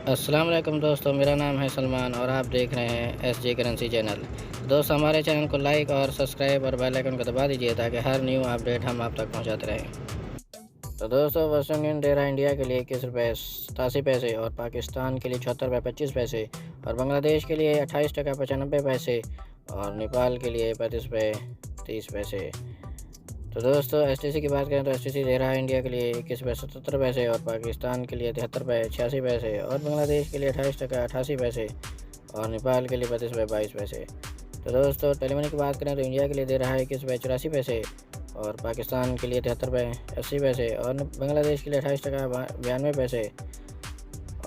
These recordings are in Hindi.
अस्सलाम वालेकुम दोस्तों, मेरा नाम है सलमान और आप देख रहे हैं एसजे करेंसी चैनल। दोस्तों, हमारे चैनल को लाइक और सब्सक्राइब और बेल आइकन को दबा दीजिए ताकि हर न्यू अपडेट हम आप तक पहुंचाते रहें। तो दोस्तों, वेस्टर्न यूनियन दे रहा है इंडिया के लिए 21 रुपये 87 पैसे और पाकिस्तान के लिए 76 रुपये 25 पैसे और बांग्लादेश के लिए 28 टका 95 पैसे और नेपाल के लिए 35 रुपये 30 पैसे। तो दोस्तों, एसटीसी की बात करें तो एसटीसी दे रहा है इंडिया के लिए 21 रुपये 77 पैसे और पाकिस्तान के लिए 73 रुपये 86 पैसे और बांग्लादेश के लिए 28 टका 88 पैसे और नेपाल के लिए 32 रुपये 22 पैसे। तो दोस्तों, टेलीमनी की बात करें तो इंडिया के लिए दे रहा है 21 रुपये 84 पैसे और पाकिस्तान के लिए 73 रुपये 80 पैसे और बांग्लादेश के लिए 28 टका 92 पैसे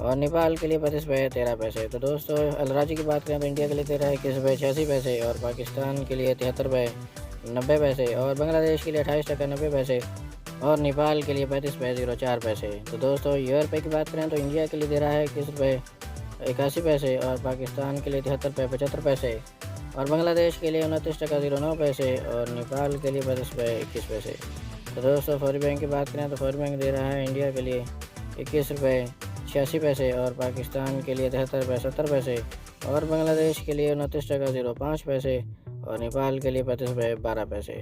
और नेपाल के लिए 35 रुपये 13 पैसे। तो दोस्तों, अलराजी की बात करें तो इंडिया के लिए दे रहा है 21 रुपये 86 पैसे और पाकिस्तान के लिए 73 रुपये 90 पैसे और बांग्लादेश के लिए 28 टका 90 पैसे और नेपाल के लिए 35 रुपये 04 पैसे। तो दोस्तों, यूरो की बात करें तो इंडिया के लिए दे रहा है 21 रुपये 81 पैसे और पाकिस्तान के लिए 73 रुपये 75 पैसे और बांग्लादेश के लिए 29 टका 09 पैसे और नेपाल के लिए 32 रुपये 21 पैसे। तो दोस्तों, फौरी बैंक की बात करें तो फौरी बैंक दे रहा है इंडिया के लिए 21 रुपये 86 पैसे और पाकिस्तान के लिए 73 रुपये 70 पैसे और बांग्लादेश के लिए 29 टका 05 पैसे और नेपाल के लिए 35 रुपये 12 पैसे।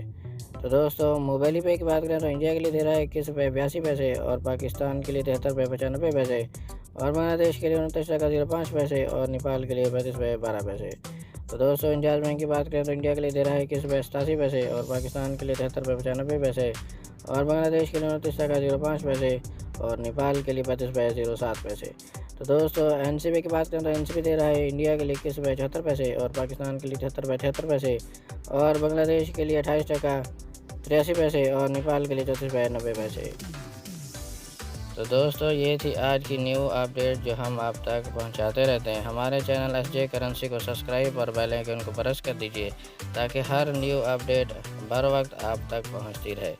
तो दोस्तों, मोबाइल पे की बात करें तो इंडिया के लिए दे रहा है 21 रुपये 82 पैसे और पाकिस्तान के लिए 73 रुपये 95 पैसे और बांग्लादेश के लिए 29 टका 05 पैसे और नेपाल के लिए 35 रुपये 12 पैसे। तो दोस्तों, इंडिया बैंक की बात करें तो इंडिया के लिए दे रहा है 21 रुपये 87 पैसे और पाकिस्तान के लिए 73 रुपये 95 पैसे और बांग्लादेश के लिए 29 टका 05 पैसे और नेपाल के लिए 35 रुपये 07 पैसे। तो दोस्तों, एनसीबी की बात करें तो एनसीबी दे रहा है इंडिया के लिए 21 रुपये 74 पैसे और पाकिस्तान के लिए 73 रुपये 73 पैसे और बांग्लादेश के लिए 28 टका 83 पैसे और नेपाल के लिए 34 रुपये 90 पैसे। तो दोस्तों, ये थी आज की न्यू अपडेट जो हम आप तक पहुंचाते रहते हैं। हमारे चैनल एसजे करेंसी को सब्सक्राइब और बेल आइकन को प्रेस कर दीजिए ताकि हर न्यू अपडेट बर वक्त आप तक पहुंचती रहे।